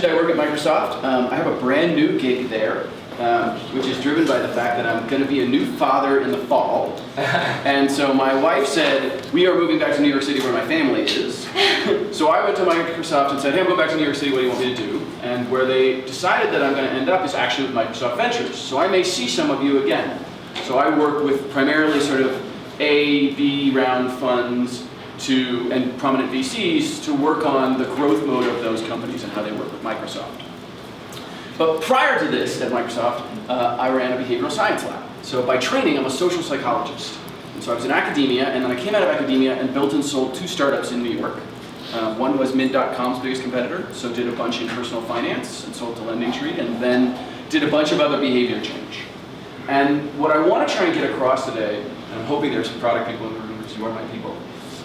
mentioned, I work at Microsoft. I have a brand new gig there, which is driven by the fact that I'm going to be a new father in the fall. And so my wife said, we are moving back to New York City where my family is. So I went to Microsoft and said, hey, I'm going back to New York City, what do you want me to do? And where they decided that I'm going to end up is actually with Microsoft Ventures. So I may see some of you again. So I work with primarily sort of A, B round funds and prominent VCs to work on the growth mode of those companies and how they work with Microsoft. But prior to this at Microsoft, I ran a behavioral science lab. So by training, I'm a social psychologist. And so I was in academia, and then I came out of academia and built and sold 2 startups in New York. One was Mint.com's biggest competitor, so did a bunch in personal finance and sold to Lending Tree, and then did a bunch of other behavior change. And what I want to try and get across today, and I'm hoping there's some product people in the room because you are my people.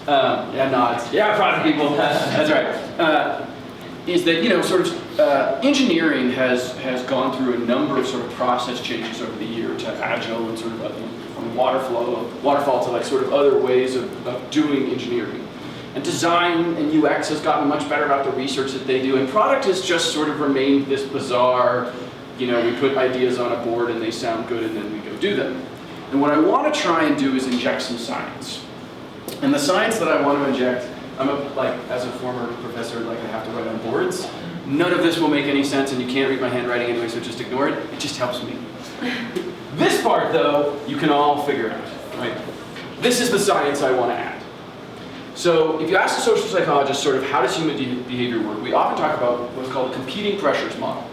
Yeah, nods. Yeah, product people. That's right. Is that, you know, sort of engineering has gone through a number of sort of process changes over the year to agile and sort of from waterfall to like sort of other ways of doing engineering. And design and UX has gotten much better about the research that they do, and product has just sort of remained this bizarre, you know, we put ideas on a board and they sound good and then we go do them. And what I want to try and do is inject some science. And the science that I want to inject, as a former professor, I have to write on boards. None of this will make any sense, and you can't read my handwriting anyway, so just ignore it. It just helps me. This part, though, you can all figure out, right? This is the science I want to add. So if you ask a social psychologist sort of how does human behavior work, we often talk about what's called a competing pressures model.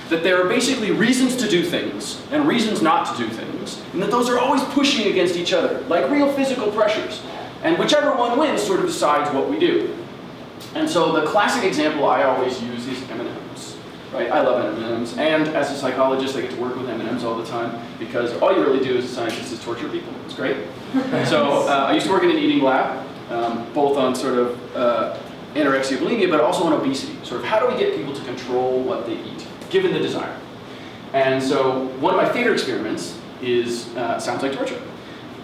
That there are basically reasons to do things and reasons not to do things, and that those are always pushing against each other, like real physical pressures. And whichever one wins sort of decides what we do. And so the classic example I always use is M&Ms, right? I love M&Ms, and as a psychologist I get to work with M&Ms all the time because all you really do as a scientist is torture people. It's great. So I used to work in an eating lab, both on sort of anorexia, bulimia, but also on obesity. Sort of how do we get people to control what they eat, given the desire? And so one of my favorite experiments is, sounds like torture,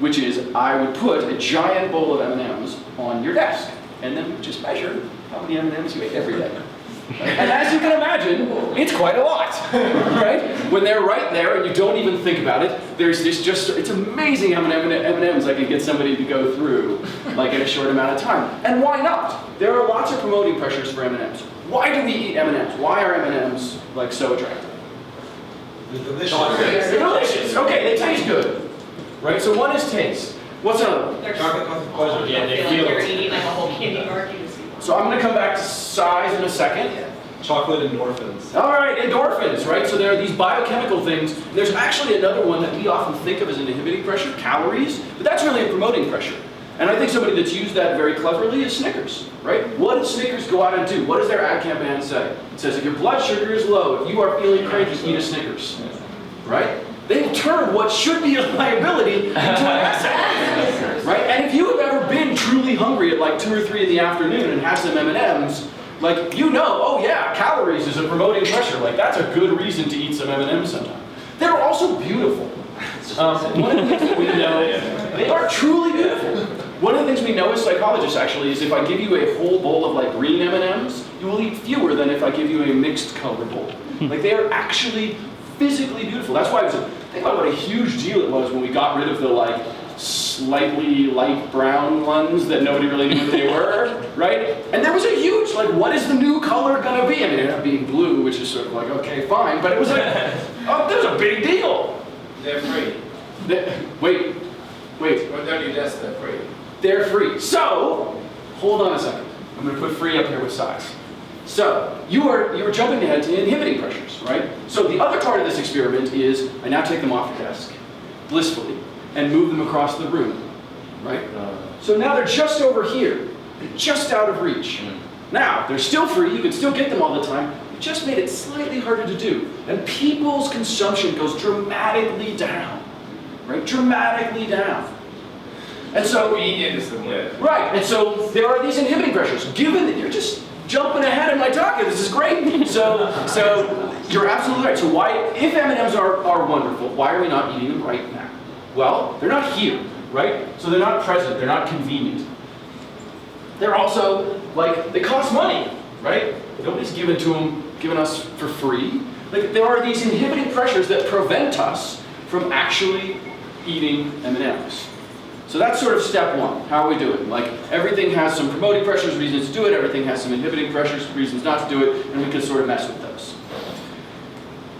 which is I would put a giant bowl of M&Ms on your desk, and then we'd just measure how many M&Ms you ate every day. And as you can imagine, it's quite a lot, right? When they're right there and you don't even think about it, there's this it's amazing how many M&Ms I can get somebody to go through, like in a short amount of time. And why not? There are lots of promoting pressures for M&Ms. Why do we eat M&Ms? Why are M&Ms like so attractive? They're delicious. They're delicious. Okay, they taste good. Right, so one is taste. What's another one? They're chocolate covered pleasure. Yeah, they feel like you're eating like a whole candy bar. So I'm going to come back to size in a second. Chocolate endorphins. All right, endorphins, right? So there are these biochemical things. There's actually another one that we often think of as an inhibiting pressure, calories, but that's really a promoting pressure. And I think somebody that's used that very cleverly is Snickers, right? What does Snickers go out and do? What does their ad campaign say? It says if your blood sugar is low, if you are feeling cranky, eat a Snickers, right? They will turn what should be a liability into an asset, right? And if you have ever been truly hungry at like 2 or 3 in the afternoon and had some M&Ms, like you know, oh yeah, calories is a promoting pressure. Like that's a good reason to eat some M&Ms sometime. They're also beautiful. One of the things that we know, they are truly beautiful. One of the things we know as psychologists actually is if I give you a whole bowl of like green M&Ms, you will eat fewer than if I give you a mixed color bowl. Like they are actually physically beautiful. That's why think about what a huge deal it was when we got rid of the like slightly light brown ones that nobody really knew what they were, right? And there was a huge like, what is the new color gonna be? I mean, it ended up being blue, which is sort of like, okay, fine, but it was like, oh, there's a big deal. They're free. Wait. Or don't you guess they're free? They're free. So, hold on a second. I'm gonna put free up here with size. So, you were jumping ahead to inhibiting pressures, right? So the other part of this experiment is, I now take them off the desk, blissfully, and move them across the room, right? So now they're just over here, just out of reach. Now, they're still free, you can still get them all the time, we just made it slightly harder to do. And people's consumption goes dramatically down, right? Dramatically down. And so, right, and so there are these inhibiting pressures. Given that you're just jumping ahead in my talk here, this is great. So you're absolutely right. So why, if M&Ms are wonderful, why are we not eating them right now? Well, they're not here, right? So they're not present, they're not convenient. They're also, like, they cost money, right? Nobody's given to them given us for free. Like, there are these inhibiting pressures that prevent us from actually eating M&Ms. So that's sort of step one. How are we doing? Like, everything has some promoting pressures, reasons to do it. Everything has some inhibiting pressures, reasons not to do it. And we can sort of mess with those.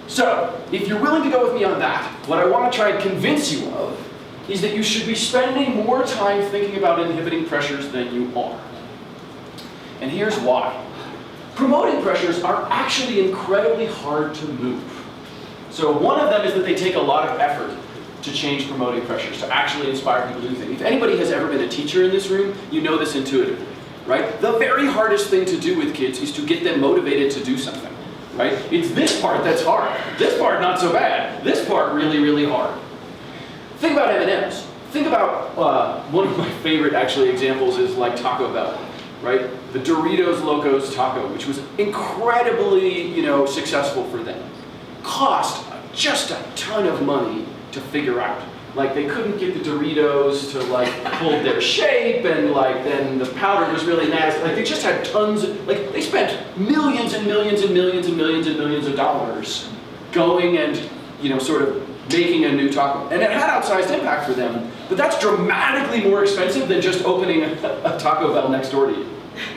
So, if you're willing to go with me on that, what I want to try and convince you of is that you should be spending more time thinking about inhibiting pressures than you are. And here's why. Promoting pressures are actually incredibly hard to move. So one of them is that they take a lot of effort to change promoting pressures, to actually inspire people to do things. If anybody has ever been a teacher in this room, you know this intuitively, right? The very hardest thing to do with kids is to get them motivated to do something, right? It's this part that's hard. This part not so bad. This part really, really hard. Think about M&Ms. Think about, one of my favorite actually examples is like Taco Bell, right? The Doritos Locos Taco, which was incredibly, successful for them. Cost just a ton of money to figure out. Like, they couldn't get the Doritos to hold their shape, and then the powder was really nasty. Like, they just had tons of, they spent millions and millions and millions and millions and millions of dollars going and, sort of making a new taco. And it had outsized impact for them, but that's dramatically more expensive than just opening a Taco Bell next door to you,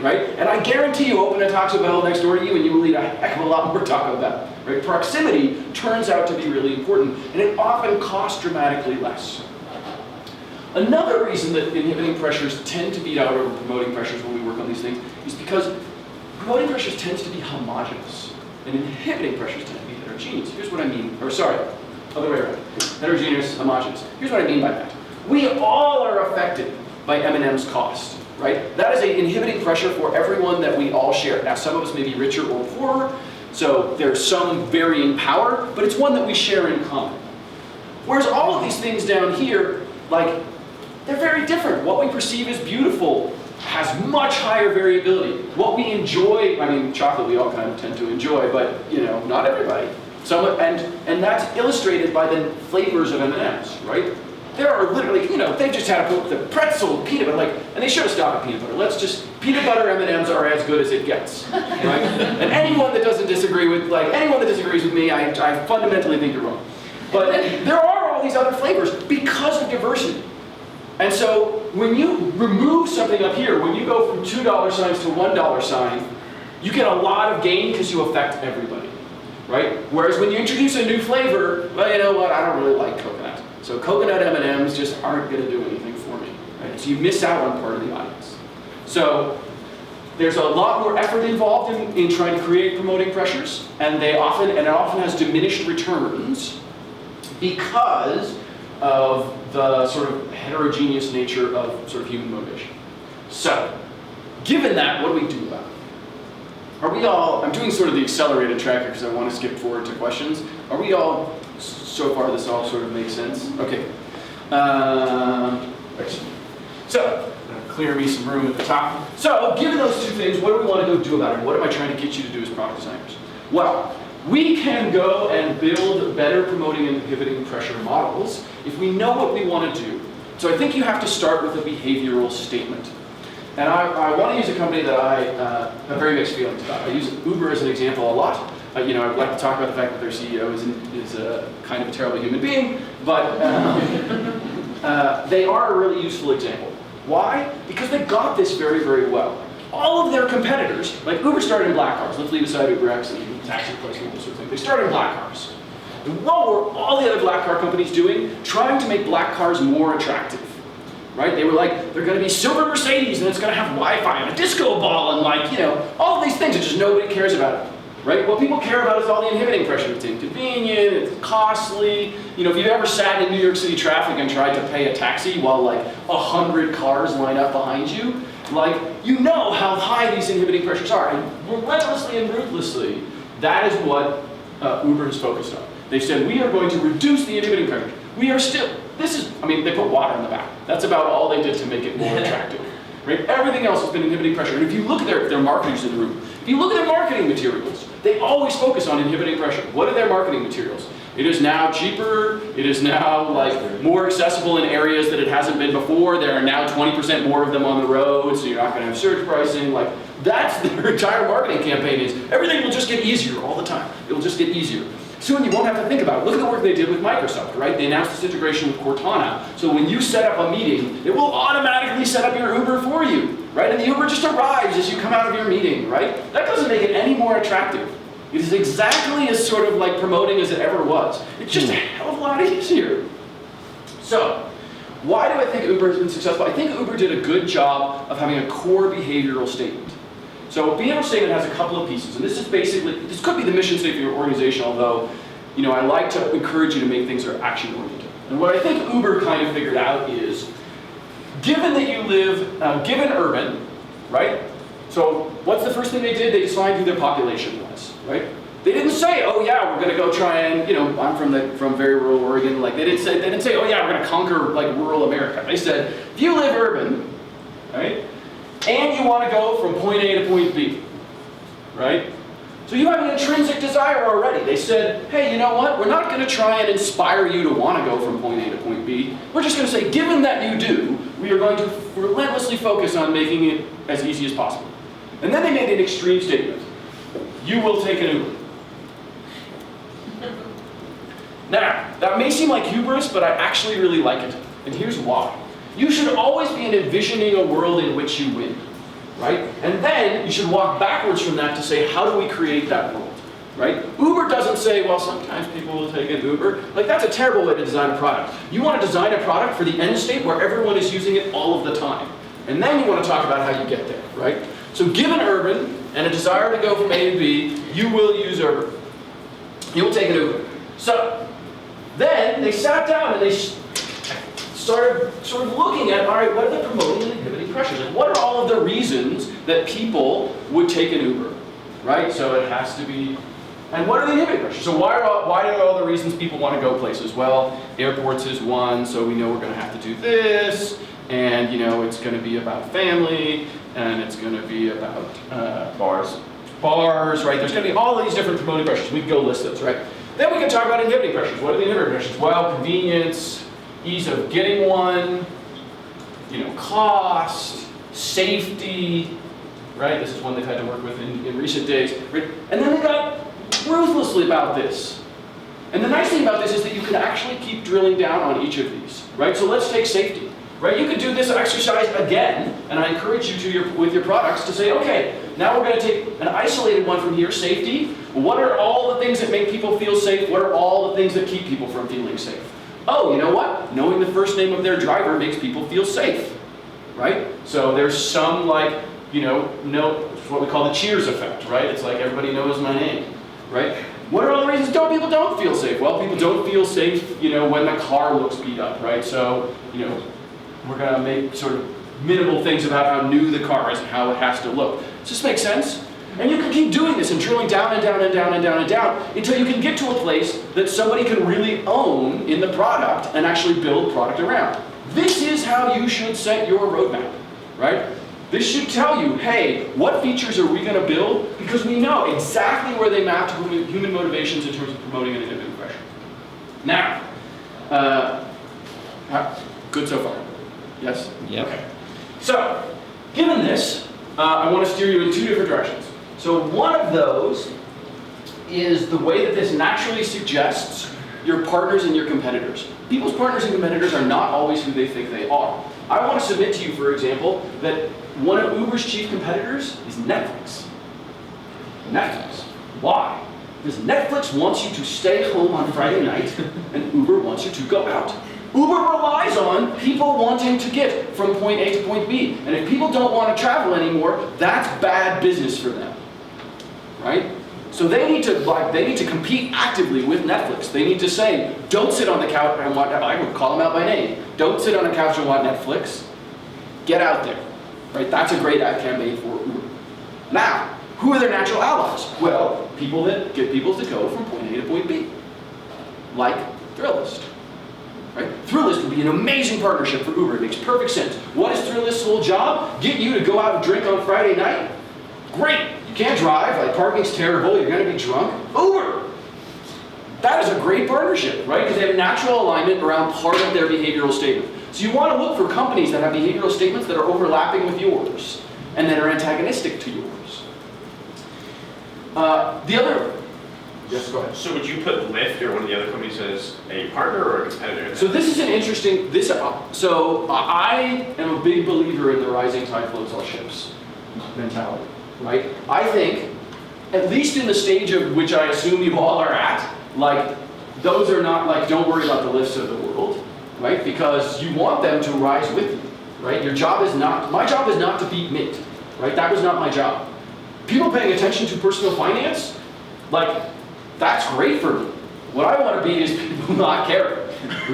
right? And I guarantee you open a Taco Bell next door to you and you will eat a heck of a lot more Taco Bell, right? Proximity turns out to be really important, and it often costs dramatically less. Another reason that inhibiting pressures tend to beat out over promoting pressures when we work on these things is because promoting pressures tends to be homogeneous, and inhibiting pressures tend to be heterogeneous. Here's what I mean, other way around. Heterogeneous, homogeneous. Here's what I mean by that. We all are affected by M&M's cost, right? That is an inhibiting pressure for everyone that we all share. Now, some of us may be richer or poorer, so there's some varying power, but it's one that we share in common. Whereas all of these things down here, they're very different. What we perceive as beautiful has much higher variability. What we enjoy, chocolate we all kind of tend to enjoy, but, not everybody. And that's illustrated by the flavors of M&Ms, right? There are literally, they just had to put the pretzel, peanut butter, and they should have stopped at peanut butter. Peanut butter M&Ms are as good as it gets, right? And anyone that doesn't disagree with, anyone that disagrees with me, I fundamentally think you're wrong. But there are all these other flavors because of diversity. And so when you remove something up here, when you go from $2 signs to $1 sign, you get a lot of gain because you affect everybody. Right? Whereas when you introduce a new flavor, well, you know what, I don't really like coconut. So coconut M&Ms just aren't going to do anything for me. Right? So you miss out on part of the audience. So there's a lot more effort involved in trying to create promoting pressures, and it often has diminished returns because of the sort of heterogeneous nature of sort of human motivation. So, given that, what do we do about it? Are we all, I'm doing sort of the accelerated tracker because I want to skip forward to questions. Are we all, so far this all sort of makes sense? Okay. Right. So, clear me some room at the top. So, given those two things, what do we want to go do about it? What am I trying to get you to do as product designers? Well, we can go and build better promoting and inhibiting pressure models if we know what we want to do. So I think you have to start with a behavioral statement. And I want to use a company that I have very mixed feelings about. I use Uber as an example a lot. I'd like to talk about the fact that their CEO is a kind of a terrible human being, but they are a really useful example. Why? Because they got this very, very well. All of their competitors, like Uber started in black cars. Let's leave aside UberX and taxi replacement, this sort of thing. They started in black cars. And what were all the other black car companies doing? Trying to make black cars more attractive. Right? They were like, they're going to be silver Mercedes, and it's going to have Wi-Fi and a disco ball, and all of these things that just nobody cares about. Right? What people care about is all the inhibiting pressure. It's inconvenient, it's costly. If you've ever sat in New York City traffic and tried to pay a taxi while 100 cars line up behind you, you know how high these inhibiting pressures are. And relentlessly and ruthlessly, that is what Uber is focused on. They said, we are going to reduce the inhibiting pressure. We are still, they put water in the back. That's about all they did to make it more attractive. Right? Everything else has been inhibiting pressure. And if you look at their marketers in the room, if you look at their marketing materials, they always focus on inhibiting pressure. What are their marketing materials? It is now cheaper. It is now like more accessible in areas that it hasn't been before. There are now 20% more of them on the road, so you're not going to have surge pricing. Like that's their entire marketing campaign is everything will just get easier all the time. It will just get easier. Soon you won't have to think about it. Look at the work they did with Microsoft, right? They announced this integration with Cortana. So when you set up a meeting, it will automatically set up your Uber for you, right? And the Uber just arrives as you come out of your meeting, right? That doesn't make it any more attractive. It is exactly as sort of like promoting as it ever was. It's just a hell of a lot easier. So, why do I think Uber has been successful? I think Uber did a good job of having a core behavioral statement. So a behavioral statement has a couple of pieces, and this is basically, this could be the mission statement of your organization, although, I like to encourage you to make things that are action-oriented. And what I think Uber kind of figured out is, given that you live, given urban, right? So what's the first thing they did? They defined who their population was, right? They didn't say, oh yeah, we're gonna go try and, I'm from very rural Oregon, like they didn't say, oh yeah, we're gonna conquer like rural America. They said, if you live urban, right? And you want to go from point A to point B, right? So you have an intrinsic desire already. They said, hey, you know what? We're not going to try and inspire you to want to go from point A to point B. We're just going to say, given that you do, we are going to relentlessly focus on making it as easy as possible. And then they made an extreme statement. You will take an Uber. Now, that may seem like hubris, but I actually really like it. And here's why. You should always be envisioning a world in which you win, right? And then you should walk backwards from that to say, how do we create that world, right? Uber doesn't say, well, sometimes people will take an Uber. Like, that's a terrible way to design a product. You want to design a product for the end state where everyone is using it all of the time. And then you want to talk about how you get there, right? So given urban and a desire to go from A to B, you will use Uber. You will take an Uber. So then they sat down and they started sort of looking at, all right, what are the promoting and inhibiting pressures? Like, what are all of the reasons that people would take an Uber, right? So it has to be, and what are the inhibiting pressures? So why are all the reasons people want to go places? Well, airports is one, so we know we're going to have to do this, and it's going to be about family, and it's going to be about bars, right? There's going to be all of these different promoting pressures. We can go list those, right? Then we can talk about inhibiting pressures. What are the inhibiting pressures? Well, convenience, ease of getting one, cost, safety, right? This is one they've had to work with in recent days. Right? And then they got ruthlessly about this. And the nice thing about this is that you can actually keep drilling down on each of these, right? So let's take safety, right? You could do this exercise again, and I encourage you to with your products to say, okay, now we're going to take an isolated one from here, safety. What are all the things that make people feel safe? What are all the things that keep people from feeling safe? Oh, you know what? Knowing the first name of their driver makes people feel safe, right? So there's some what we call the cheers effect, right? It's like everybody knows my name, right? What are all the reasons people don't feel safe? Well, people don't feel safe, when the car looks beat up, right? So, we're gonna make sort of minimal things about how new the car is and how it has to look. Does this make sense? And you can keep doing this and drilling down and down and down and down and down until you can get to a place that somebody can really own in the product and actually build product around. This is how you should set your roadmap, right? This should tell you, hey, what features are we going to build? Because we know exactly where they map to human motivations in terms of promoting and inhibiting pressure. Now, good so far? Yes? Yep. Okay. So, given this, I want to steer you in two different directions. So one of those is the way that this naturally suggests your partners and your competitors. People's partners and competitors are not always who they think they are. I want to submit to you, for example, that one of Uber's chief competitors is Netflix. Netflix. Why? Because Netflix wants you to stay home on Friday night, and Uber wants you to go out. Uber relies on people wanting to get from point A to point B. And if people don't want to travel anymore, that's bad business for them. Right? So they need to compete actively with Netflix. They need to say, don't sit on the couch and watch, I would call them out by name. Don't sit on the couch and watch Netflix. Get out there. Right? That's a great ad campaign for Uber. Now, who are their natural allies? Well, people that get people to go from point A to point B. Like Thrillist. Right? Thrillist would be an amazing partnership for Uber. It makes perfect sense. What is Thrillist's whole job? Get you to go out and drink on Friday night? Great. You can't drive. Like, parking's terrible. You're going to be drunk. Uber. That is a great partnership, right? Because they have natural alignment around part of their behavioral statement. So you want to look for companies that have behavioral statements that are overlapping with yours and that are antagonistic to yours. The other, yes, go ahead. So would you put Lyft or one of the other companies as a partner or a competitor? So this is an interesting, so I am a big believer in the rising tide floats all ships mentality, right? I think, at least in the stage of which I assume you all are at, like, those are not like, don't worry about the Lyfts of the world, right? Because you want them to rise with you, right? Your job is not, my job is not to beat Mint, right? That was not my job. People paying attention to personal finance, like, that's great for me. What I want to be is people not caring,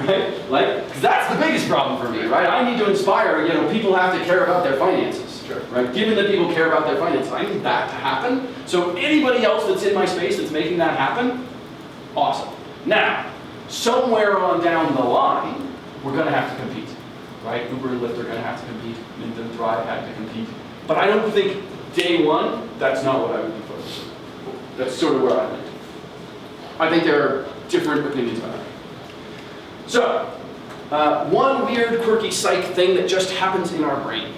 right? Like, because that's the biggest problem for me, right? I need to inspire, people have to care about their finances, right? Given that people care about their finances, I need that to happen. So anybody else that's in my space that's making that happen, awesome. Now, somewhere on down the line, we're going to have to compete, right? Uber and Lyft are going to have to compete. Mint and Thrive had to compete. But I don't think day one, that's not what I would be focused on. That's sort of where I land. I think there are different opinions about it. So, one weird, quirky psych thing that just happens in our brain.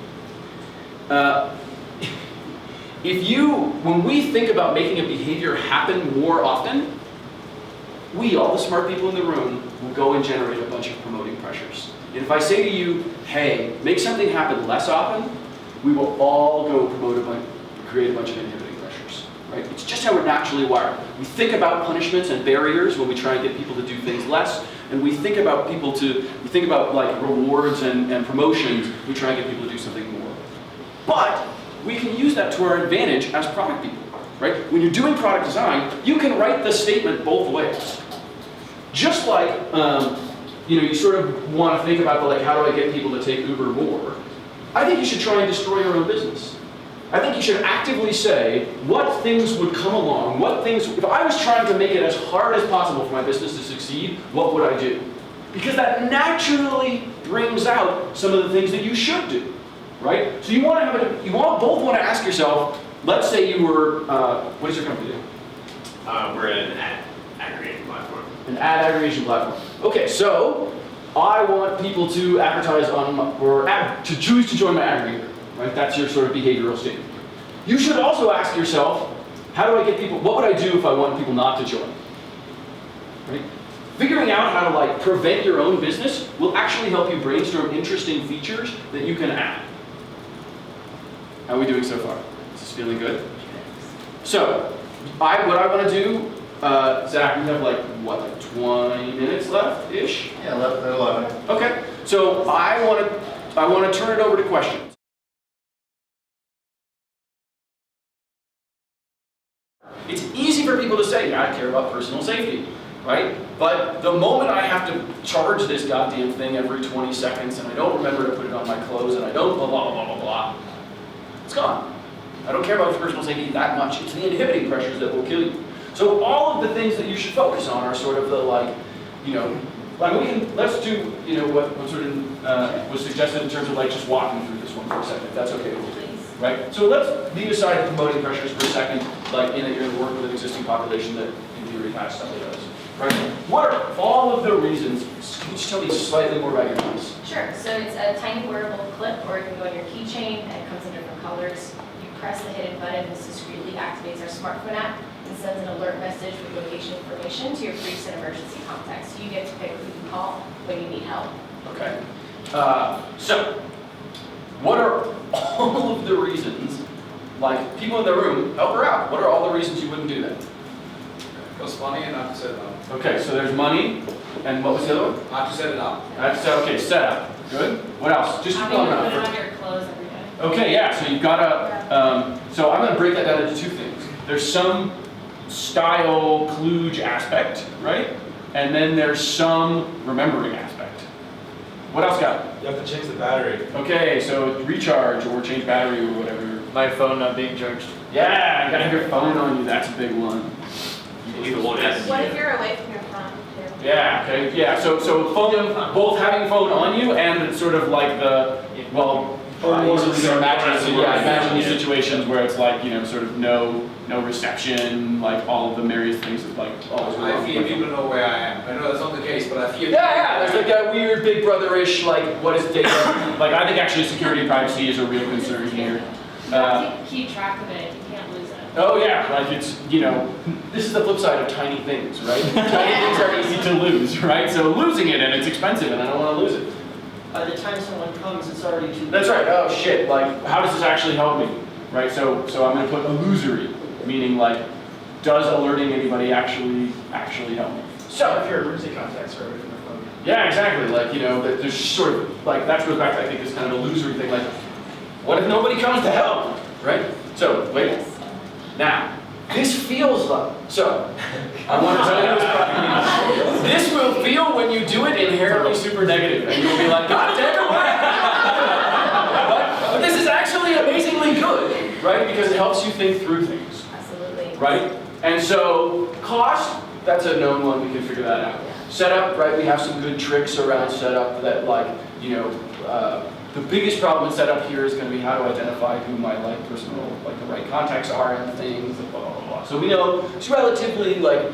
When we think about making a behavior happen more often, all the smart people in the room, will go and generate a bunch of promoting pressures. And if I say to you, hey, make something happen less often, we will all go create a bunch of inhibiting pressures, right? It's just how we're naturally wired. We think about punishments and barriers when we try and get people to do things less, and we think about like rewards and promotions, we try and get people to do something more. But we can use that to our advantage as product people, right? When you're doing product design, you can write the statement both ways. Just like, you sort of want to think about how do I get people to take Uber more? I think you should try and destroy your own business. I think you should actively say what things would come along, if I was trying to make it as hard as possible for my business to succeed, what would I do? Because that naturally brings out some of the things that you should do, right? So you both want to ask yourself, let's say you were, what does your company do? We're an ad aggregating platform. An ad aggregation platform. Okay, so I want people to advertise to choose to join my aggregator, right? That's your sort of behavioral statement. You should also ask yourself, how do I get people, what would I do if I want people not to join? Right? Figuring out how to prevent your own business will actually help you brainstorm interesting features that you can add. How are we doing so far? Is this feeling good? So, what I want to do, Zach, we have 20 minutes left-ish? Yeah, 11. Okay, so I want to turn it over to questions. It's easy for people to say, yeah, I care about personal safety, right? But the moment I have to charge this goddamn thing every 20 seconds and I don't remember to put it on my clothes and I don't blah, blah, blah, blah, blah, it's gone. I don't care about personal safety that much. It's the inhibiting pressures that will kill you. So all of the things that you should focus on are sort of the let's do, what sort of was suggested in terms of just walking through this one for a second, if that's okay with you. Right? So let's leave aside promoting pressures for a second, in that you're going to work with an existing population that in theory has stuff like this. Right? What are all of the reasons? Can you just tell me slightly more about your mouse? Sure. So it's a tiny wearable clip, or it can go on your keychain, and it comes in different colors. You press the hidden button, this discreetly activates our smartphone app and sends an alert message with location information to your briefs and emergency contacts. So you get to pick who you can call when you need help. Okay. So, what are all of the reasons, people in the room, help her out. What are all the reasons you wouldn't do that? Costs money and not to set it up. Okay, so there's money, and what was the other one? Not to set it up. That's, okay, setup. Good. What else? Just How keep do you going put it on. on your clothes every day? Okay, yeah, so you've got to, so I'm going to break that down into two things. There's some style kludge aspect, right? And then there's some remembering aspect. What else got? You have to change the battery. Okay, so recharge or change battery or whatever. My phone not being charged. Yeah, you got to have your phone on you. That's a big one. Either one has. What if you're away from your phone? Yeah, okay, yeah, so phone, both having phone on you and sort of So imagine these situations where it's like, sort of no reception, like all of the various things that like always go I wrong. fear people know where I am. I know that's not the case, but I fear. Yeah, there's like that weird Big Brother-ish, like, what is data? Like, I think actually security and privacy is a real concern here. You have to keep track of it, you can't lose it. Oh yeah, like it's, this is the flip side of tiny things, right? Tiny things are easy to lose, right? So losing it, and it's expensive, and I don't want to lose it. By the time someone comes, it's already too late. That's right. Oh shit, like, how does this actually help me? Right, so I'm gonna put illusory, meaning like, does alerting anybody actually help me? So, If your emergency contacts are away from the phone. yeah, exactly, like, that there's sort of, like, that goes back to, I think, this kind of illusory thing, like, what if nobody comes to help, right? So, wait, now, this feels like, so, I want to tell you this, this will feel when you do it inherently super negative, and you'll be like, God damn it, but this is actually amazingly good, right? Because it helps you think through things, Absolutely. right? And so, cost, that's a known one, we can figure that out. Setup, right, we have some good tricks around setup that, like, the biggest problem in setup here is going to be how to identify who my personal, the right contacts are and things, and blah, blah, blah, blah. So we know it's relatively, like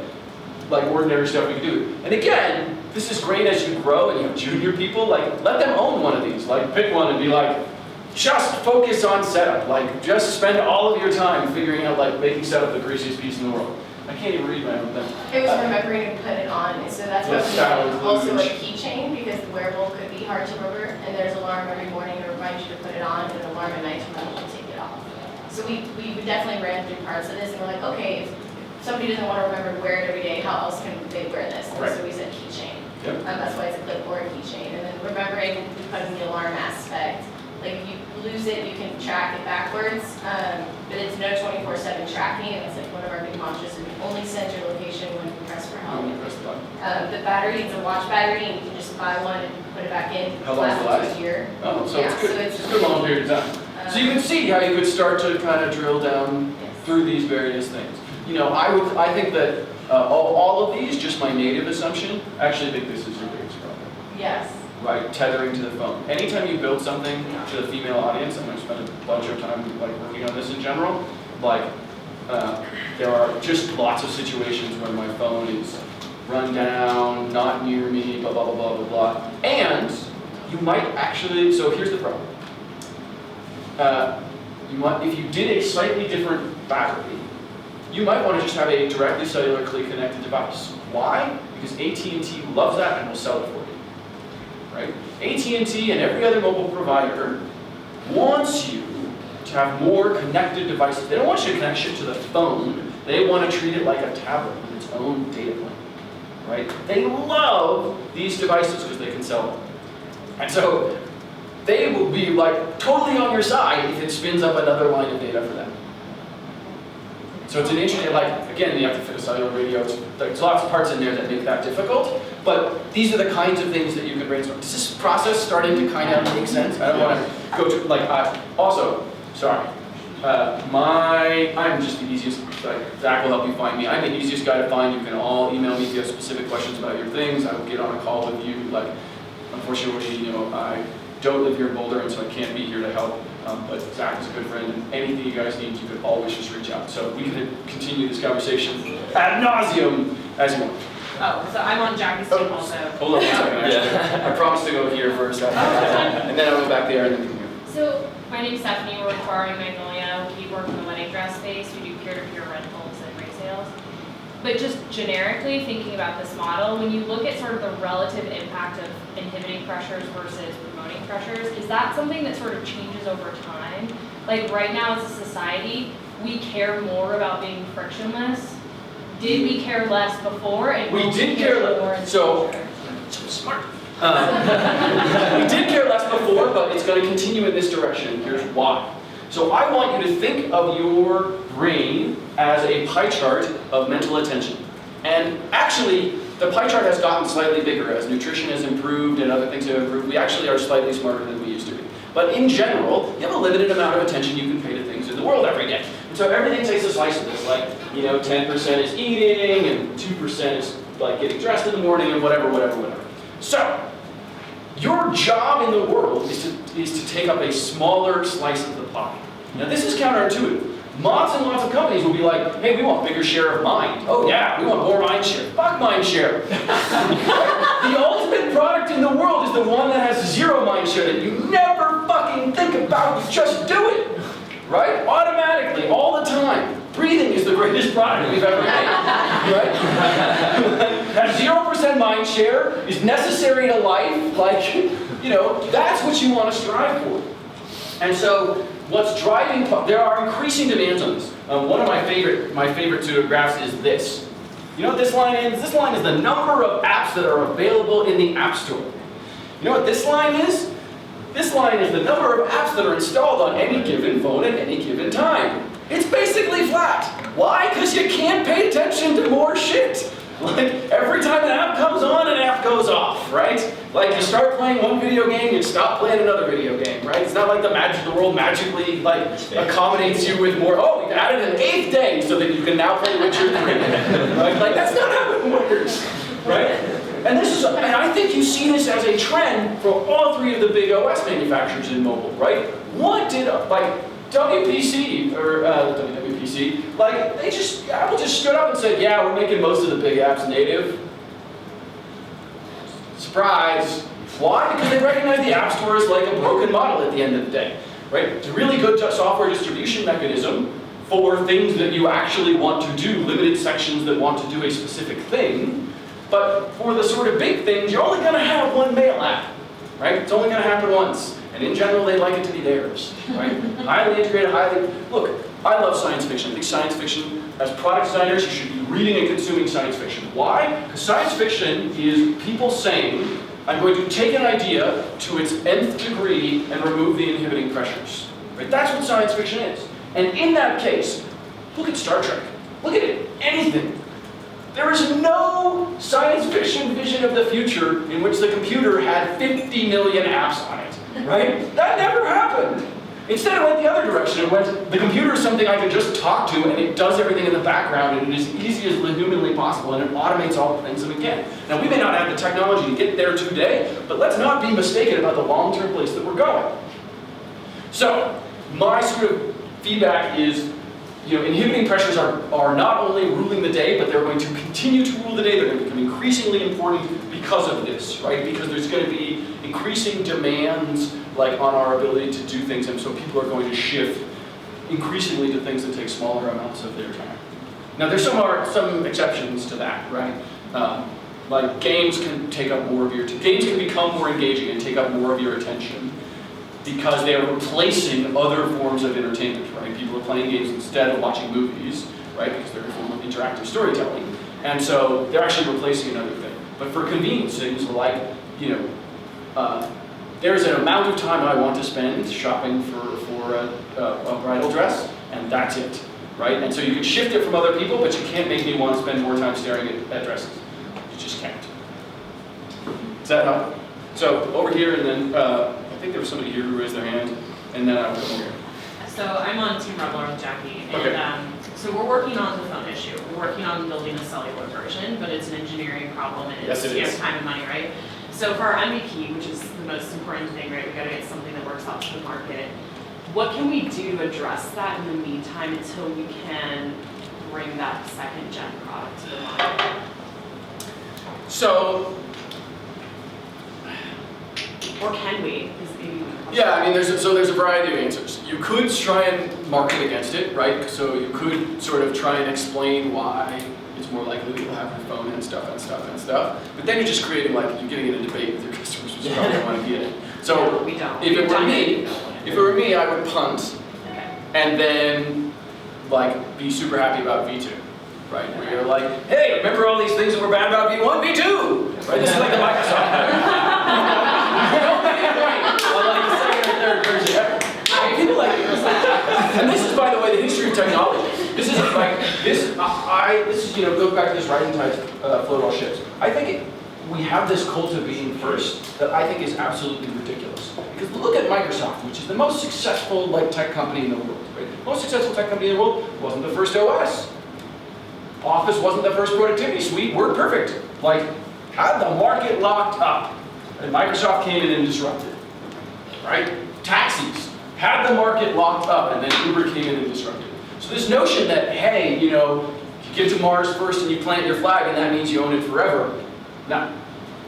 ordinary stuff we can do. And again, this is great as you grow and you have junior people, like, let them own one of these. Like, pick one and be like, just focus on setup. Like, just spend all of your time figuring out, like, making setup the greasiest piece in the world. I can't even read my own thing. It was remembering to put it on, and so that's Yes, what that we was also a huge. keychain, because the wearable could be hard to remember, and there's an alarm every morning to remind you to put it on, and an alarm at night to remind you to take it off. So we definitely ran through parts of this, and we're like, okay, if somebody doesn't want to remember to wear it every day, how else can they wear this? And Right. so we said keychain. Yep. That's why it's a clip or a keychain, and then remembering because of the alarm aspect. Like, if you lose it, you can track it backwards, but it's no 24/7 tracking, and it's like one of our big mantras, and only send your location when you press for help. Press the button. The battery, it's a watch battery, and you can just buy one and put it back in. How long does it Lasts last? a year. Oh, so Yeah, it's good. so it's- It's a good long period of time. So you can see how you could start to kind of drill down Yes. through these various things. I think that all of these, just my native assumption, I actually think this is your biggest problem. Yes. Right, tethering to the phone. Anytime you build something to the female audience, I'm going to spend a bunch of time working on this in general. There are just lots of situations where my phone is run down, not near me, blah blah blah blah blah blah. And you might actually. So here's the problem. If you did a slightly different battery, you might want to just have a directly cellularly connected device. Why? Because AT&T loves that and will sell it for you. Right? AT&T and every other mobile provider wants you to have more connected devices. They don't want you to connect shit to the phone. They want to treat it like a tablet with its own data plan. Right? They love these devices because they can sell them. And so they will be like totally on your side if it spins up another line of data for them. So it's an interesting, again, you have to fit a cellular radio. There's lots of parts in there that make that difficult, but these are the kinds of things that you can brainstorm. Is this process starting to kind of make sense? I don't want to go to, also, sorry, I'm just the easiest, Zach will help you find me. I'm the easiest guy to find. You can all email me if you have specific questions about your things. I will get on a call with you. Unfortunately, I don't live here in Boulder, and so I can't be here to help. But Zach is a good friend, and anything you guys need, you could always just reach out. So we can continue this conversation ad nauseum as you want. Oh, so I'm on Jackie's team also. Hold on one second, actually. I promised to go here first, and then I'll go back there, and then we can go. So my name's Stephanie, we're with Borrowing Magnolia. We work in the wedding dress space. We do peer-to-peer rentals and resales. But just generically thinking about this model, when you look at sort of the relative impact of inhibiting pressures versus promoting pressures, is that something that sort of changes over time? Like right now as a society, we care more about being frictionless. Did we care less before? And We will did care less. more in the So- future? Smart. We did care less before, but it's going to continue in this direction. Here's why. So I want you to think of your brain as a pie chart of mental attention. And actually, the pie chart has gotten slightly bigger as nutrition has improved and other things have improved. We actually are slightly smarter than we used to be. But in general, you have a limited amount of attention you can pay to things in the world every day. And so everything takes a slice of this, 10% is eating and 2% is getting dressed in the morning and whatever. So, Your job in the world is to take up a smaller slice of the pie. Now this is counterintuitive. Lots and lots of companies will be like, hey, we want bigger share of mind. Oh yeah, we want more mind share. Fuck mind share. The ultimate product in the world is the one that has zero mind share that you never fucking think about, you just do it. Right? Automatically, all the time. Breathing is the greatest product we've ever made. Right? Has 0% mind share, is necessary to life, like, you know, that's what you want to strive for. And so, what's driving, there are increasing demands on this. One of my favorite sort of graphs is this. You know what this line is? This line is the number of apps that are available in the App Store. You know what this line is? This line is the number of apps that are installed on any given phone at any given time. It's basically flat. Why? Because you can't pay attention to more shit. Like, every time an app comes on, an app goes off, right? Like, you start playing one video game, you stop playing another video game, right? It's not like the world magically, like, accommodates you with more, oh, we've added an 8th day so that you can now play Witcher 3, right? Like, that's not how it works, right? And I think you see this as a trend for all three of the big OS manufacturers in mobile, right? What did, like, WPC, or WWPC, like, Apple just stood up and said, yeah, we're making most of the big apps native. Surprise. Why? Because they recognize the App Store is like a broken model at the end of the day, right? It's a really good software distribution mechanism for things that you actually want to do, limited sections that want to do a specific thing. But for the sort of big things, you're only going to have one mail app, right? It's only going to happen once. And in general, they like it to be theirs, right? Highly integrated, look, I love science fiction. I think science fiction, as product designers, you should be reading and consuming science fiction. Why? Because science fiction is people saying, I'm going to take an idea to its nth degree and remove the inhibiting pressures. Right? That's what science fiction is. And in that case, look at Star Trek. Look at it, anything. There is no science fiction vision of the future in which the computer had 50 million apps on it, right? That never happened. Instead, it went the other direction. It went, the computer is something I can just talk to, and it does everything in the background, and it is as easy as humanly possible, and it automates all the things that we can. Now, we may not have the technology to get there today, but let's not be mistaken about the long-term place that we're going. So, my sort of feedback is, inhibiting pressures are not only ruling the day, but they're going to continue to rule the day. They're going to become increasingly important because of this, right? Because there's going to be increasing demands, like, on our ability to do things, and so people are going to shift increasingly to things that take smaller amounts of their time. Now, there's some exceptions to that, right? Like, games can take up more of games can become more engaging and take up more of your attention, because they are replacing other forms of entertainment, right? People are playing games instead of watching movies, right? Because they're a form of interactive storytelling. And so they're actually replacing another thing. But for convenience things like, there's an amount of time I want to spend shopping for a bridal dress, and that's it, right? And so you can shift it from other people, but you can't make me want to spend more time staring at dresses. You just can't. Does that help? So over here, and then, I think there was somebody here who raised their hand, and then I'll come over here. So I'm on Team Rebel with Jackie, and Okay. So we're working on the phone issue. We're working on building a cellular version, but it's an engineering problem, and it's Yes, it is. time and money, right? So for our MVP, which is the most important thing, right? We got to get something that works out to the market. What can we do to address that in the meantime until we can bring that second gen product to the market? So, Or can we? yeah, I mean, there's a variety of answers. You could try and market against it, right? So you could sort of try and explain why it's more likely that you'll have your phone and stuff. But then you're just creating, like, you're getting in a debate with your customers, which you probably don't want to get in. So we don't. if it were me, I would punt, Okay. and then, like, be super happy about V2. Right, where you're like, hey, remember all these things that were bad about V1, V2? Right, this is like the Microsoft. Like the second or third version ever. And people like, and this is, by the way, the history of technology. This is like, this is, goes back to this rising tides float all ships. I think we have this cult of being first that I think is absolutely ridiculous. Because look at Microsoft, which is the most successful, like, tech company in the world, right? The most successful tech company in the world wasn't the first OS. Office wasn't the first productivity suite. WordPerfect, like, had the market locked up. And Microsoft came in and disrupted, right? Taxis had the market locked up, and then Uber came in and disrupted. So this notion that, hey, you get to Mars first and you plant your flag and that means you own it forever. No,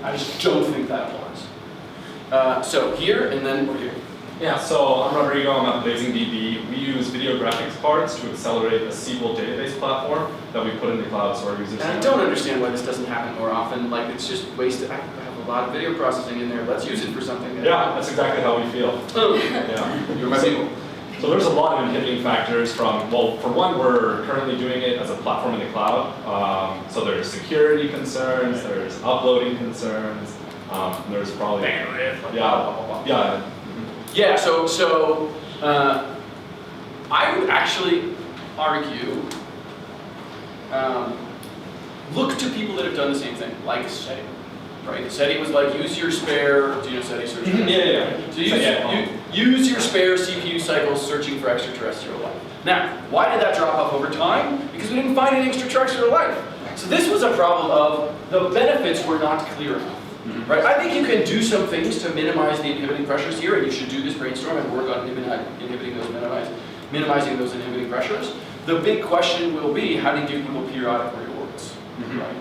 I just don't think that applies. So here and then we're here. Yeah, so I'm Rodrigo, I'm at BlazingDB. We use video graphics cards to accelerate a SQL database platform that we put in the cloud so our users And I don't understand why this doesn't happen more often. Like, it's just wasted. I have a lot of video processing in there. Let's use it for something. Yeah, that's exactly how we feel. Yeah. You're my people. So there's a lot of inhibiting factors from, well, for one, we're currently doing it as a platform in the cloud. So there's security concerns, there's uploading concerns, there's probably bandwidth, Yeah, so I would actually argue, look to people that have done the same thing, like SETI, right? SETI was like, use your spare, do you know SETI search? Yeah. So use your spare CPU cycles searching for extraterrestrial life. Now, why did that drop off over time? Because we didn't find any extraterrestrial life. So this was a problem of the benefits were not clear enough. Right? I think you can do some things to minimize the inhibiting pressures here, and you should do this brainstorm and work on inhibiting those, minimizing those inhibiting pressures. The big question will be, how do you give people periodic rewards? Right?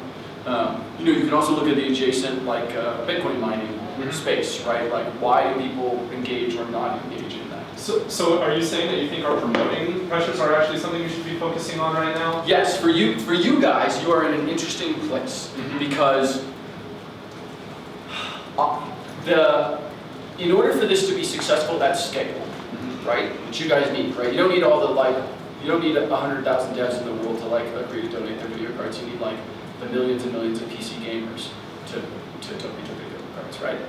You can also look at the adjacent, like Bitcoin mining space, right? Like, why do people engage or not engage in that? So are you saying that you think our promoting pressures are actually something we should be focusing on right now? Yes, for you guys, you are in an interesting place because in order for this to be successful at scale, right, which you guys need, right? You don't need all the you don't need 100,000 devs in the world to agree to donate their video cards. You need the millions and millions of PC gamers to donate their video cards, right?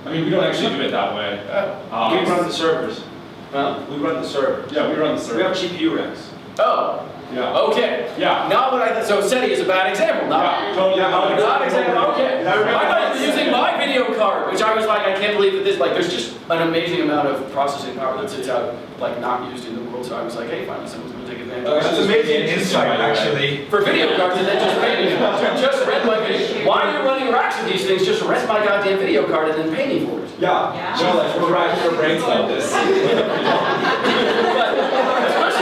I mean, we don't actually do it that way. We run the servers. Huh? We run the server. Yeah, we run the server. We have GPU racks. Oh. Yeah. Okay. Yeah. Now so SETI is a bad example. Not example. Okay. I thought you were using my video card, which I was like, I can't believe that there's just an amazing amount of processing power that sits out, not used in the world. So I was like, hey, finally someone's going to take advantage of That's it. amazing insight, actually. For video cards, and then just pay me. Just rent my video. Why are you running racks of these things? Just rent my goddamn video card and then pay me for it. Yeah. Yeah. We're racking our brains about this. Especially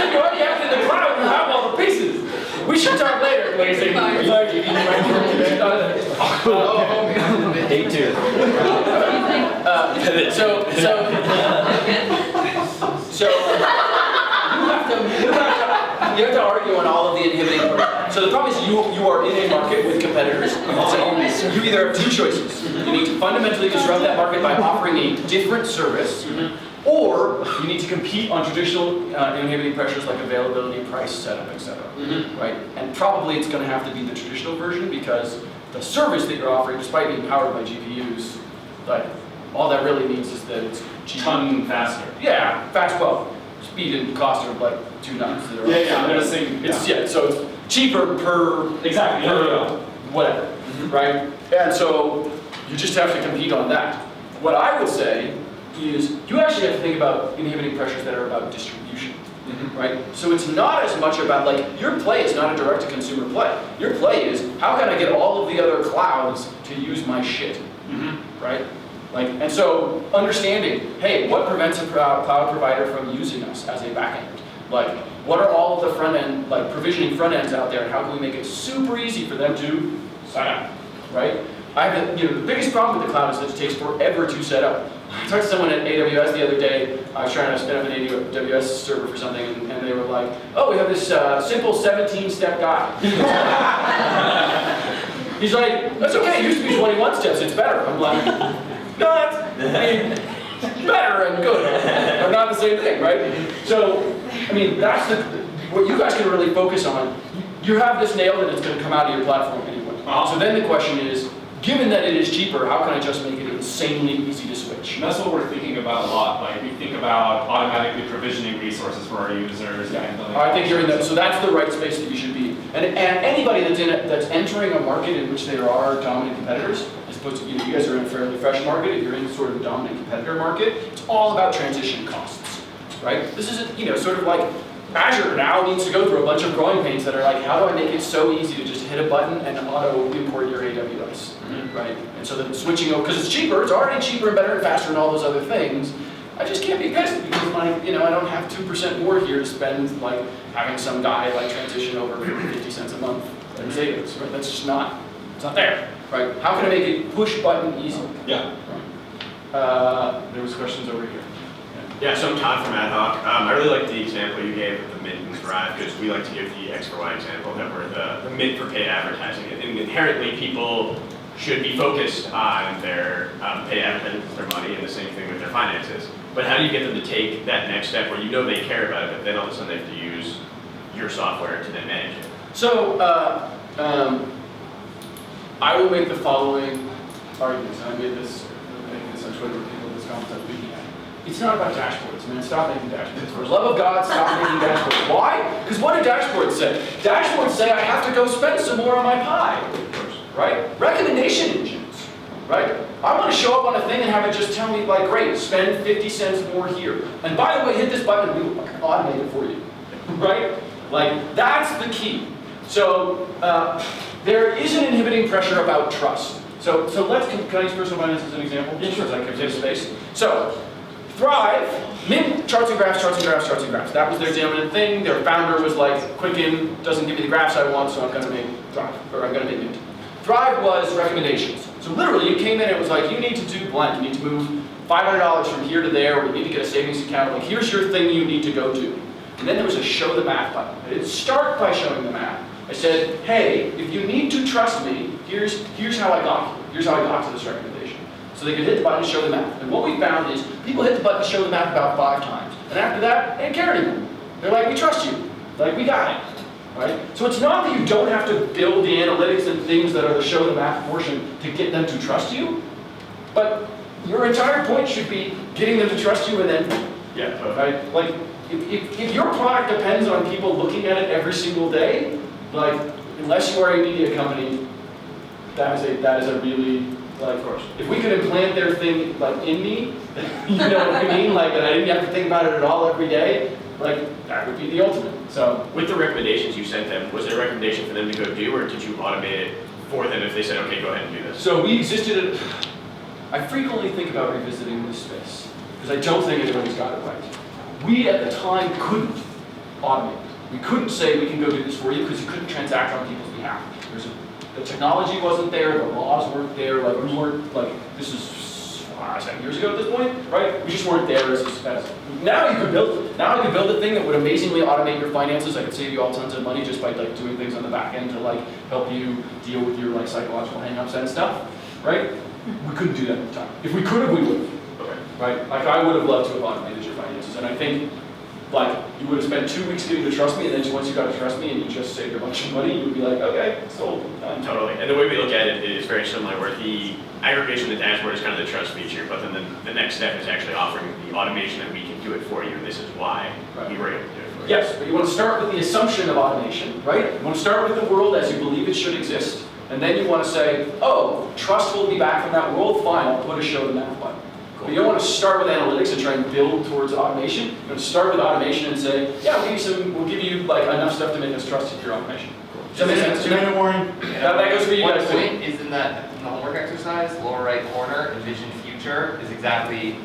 if you already have it in the cloud and have all the pieces. We should talk later, Blazing. Day two. You have to argue on all of the inhibiting parts. So the problem is you are in a market with competitors. So you either have two choices. You need to fundamentally disrupt that market by offering a different service, or you need to compete on traditional inhibiting pressures like availability, price, setup, etc. Right? And probably it's going to have to be the traditional version because the service that you're offering, despite being powered by GPUs, all that really means is that it's cheap. Ton faster. Yeah, speed and cost are like two numbers. They're the same. So it's cheaper per Exactly. whatever, right? And so you just have to compete on that. What I would say is you actually have to think about inhibiting pressures that are about distribution, right? So it's not as much about your play is not a direct-to-consumer play. Your play is how can I get all of the other clouds to use my shit, right? And so understanding, hey, what prevents a cloud provider from using us as a backend? What are all of the front end, provisioning front ends out there, and how can we make it super easy for them to sign up, right? The biggest problem with the cloud is that it takes forever to set up. I talked to someone at AWS the other day. I was trying to spin up an AWS server for something, and they were like, "Oh, we have this simple 17-step guide." He's like, "That's okay. It used to be 21 steps. It's better." I'm like, "No, better and good are not the same thing, right?" So, that's what you guys can really focus on. You have this nailed, and it's going to come out of your platform anyway. So then the question is, given that it is cheaper, how can I just make it insanely easy to switch? And that's what we're thinking about a lot. We think about automatically provisioning resources for our users. I think you're in that. So that's the right space that you should be. And anybody that's entering a market in which there are dominant competitors, as opposed to you guys are in a fairly fresh market. If you're in sort of a dominant competitor market, it's all about transition costs, right? This is sort of like Azure now needs to go through a bunch of growing pains that are like, how do I make it so easy to just hit a button and auto import your AWS, right? And so then switching over, because it's cheaper, it's already cheaper and better and faster and all those other things. I just can't be pissed because I don't have 2% more here to spend like having some guy like transition over for 50 cents a month and savings, right? That's just not, it's not there, right? How can I make it push button easy? Yeah. There was questions over here. Yeah, so I'm Todd from Ad Hoc. I really like the example you gave of the Mint and Thrive because we like to give the X for Y example that we're the Mint for paid advertising. And inherently, people should be focused on their paid advertising with their money and the same thing with their finances. But how do you get them to take that next step where you know they care about it, but then all of a sudden they have to use your software to then manage it? So I will make the following arguments. I made this on Twitter with people in this conference I'm speaking at. It's not about dashboards, man. Stop making dashboards. For the love of God, stop making dashboards. Why? Because what do dashboards say? Dashboards say I have to go spend some more on my pie, right? Recommendation engines, right? I want to show up on a thing and have it just tell me, like, great, spend 50 cents more here. And by the way, hit this button and we will automate it for you, right? Like, that's the key. So there is an inhibiting pressure about trust. So let's, can I use personal finance as an example? Yeah, sure. I can save space. So, Thrive, Mint, charts and graphs, charts and graphs, charts and graphs. That was their dominant thing. Their founder was like, Quicken doesn't give me the graphs I want, so I'm going to make Thrive, or I'm going to make Mint. Thrive was recommendations. So literally, you came in and it was like, you need to do blank. You need to move $500 from here to there, or you need to get a savings account. Like, here's your thing you need to go do. And then there was a show the math button. I didn't start by showing the math. I said, hey, if you need to trust me, here's how I got here. Here's how I got to this recommendation. So they could hit the button and show the math. And what we found is people hit the button and show the math about 5 times. And after that, they didn't care anymore. They're like, we trust you. Like, we got it. Right? So it's not that you don't have to build the analytics and things that are the show the math portion to get them to trust you. But your entire point should be getting them to trust you and then, yeah, right? Like, if your product depends on people looking at it every single day, like, unless you are a media company, that is a really, like, of course, if we could implant their thing, like, in me, you know what I mean? Like, that I didn't have to think about it at all every day, like, that would be the ultimate. So, with the recommendations you sent them, was there a recommendation for them to go do, or did you automate it for them if they said, okay, go ahead and do this? So we existed I frequently think about revisiting this space, because I don't think anybody's got it right. We, at the time, couldn't automate. We couldn't say we can go do this for you because you couldn't transact on people's behalf. The technology wasn't there, the laws weren't there, like we weren't, like, this is 7 years ago at this point, right? We just weren't there as now you could build it. Now I could build a thing that would amazingly automate your finances. I could save you all tons of money just by like doing things on the back end to like help you deal with your like psychological hang-ups and stuff, right? We couldn't do that at the time. If we could have, we would have. Okay. Right? Like I would have loved to have automated your finances, and I think like you would have spent 2 weeks getting to trust me, and then once you got to trust me and you just saved a bunch of money, you would be like, okay, sold. Totally. And the way we look at it is very similar, where the aggregation of the dashboard is kind of the trust feature, but then the next step is actually offering the automation that we can do it for you, and this is why we were able to do it for you. Yes, but you want to start with the assumption of automation, right? You want to start with the world as you believe it should exist, and then you want to say, oh, trust will be back from that world, fine, I'll put a show the math button. But you don't want to start with analytics and try and build towards automation. You want to start with automation and say, yeah, we'll give you like enough stuff to make us trust your automation. Does that make sense to you? Warren? That goes for you guys too. One point is in that in the homework exercise, lower right corner, envision future is exactly.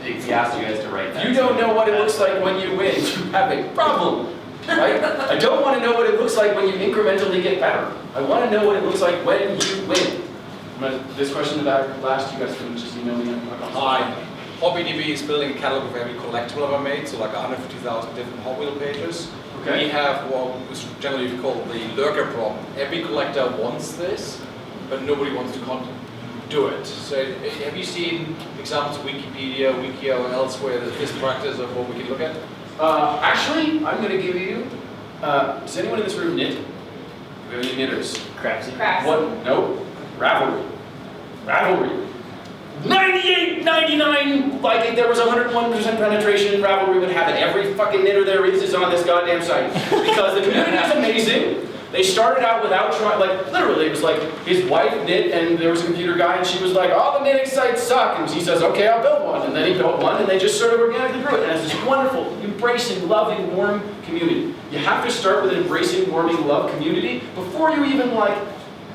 We asked you guys to write that. You don't know what it looks like when you win. You have a problem, right? I don't want to know what it looks like when you incrementally get better. I want to know what it looks like when you win. This question about last, you guys can just email me. Hi. HobbyDB is building a catalog of every collectible ever made, so like 150,000 different Hot Wheel pages. Okay. We have what is generally called the lurker problem. Every collector wants this, but nobody wants to do it. So have you seen examples of Wikipedia, Wiki, or elsewhere that's best practice of what we can look at? Actually, I'm going to give you, does anyone in this room knit? Do we have any knitters? Crapsy. Crafts. What? No. Ravelry. 98, 99, like if there was 101% penetration, Ravelry would have it. Every fucking knitter there is on this goddamn site. Because the community is amazing. They started out without trying, like literally, it was like his wife knit and there was a computer guy and she was like, all the knitting sites suck. And he says, okay, I'll build one. And then he built one and they just sort of organically grew it. And it's this wonderful, embracing, loving, warm community. You have to start with an embracing, warming, love community before you even like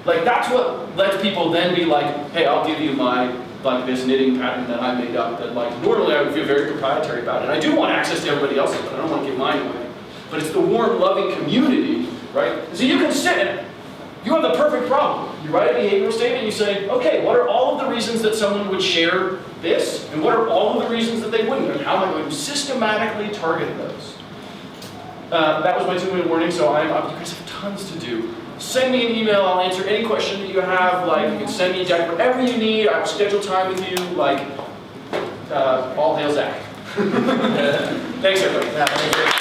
that's what lets people then be like, hey, I'll give you my, like this knitting pattern that I made up that like normally I would feel very proprietary about. And I do want access to everybody else's, but I don't want to give mine away. But it's the warm, loving community, right? So you can sit and you have the perfect problem. You write a behavioral statement and you say, okay, what are all of the reasons that someone would share this? And what are all of the reasons that they wouldn't? And how am I going to systematically target those? That was my 2-minute warning, so I'm up. You guys have tons to do. Send me an email, I'll answer any question that you have. Like, you can send me a deck, whatever you need. I will schedule time with you. Like, all hail Zach. Thanks, everybody.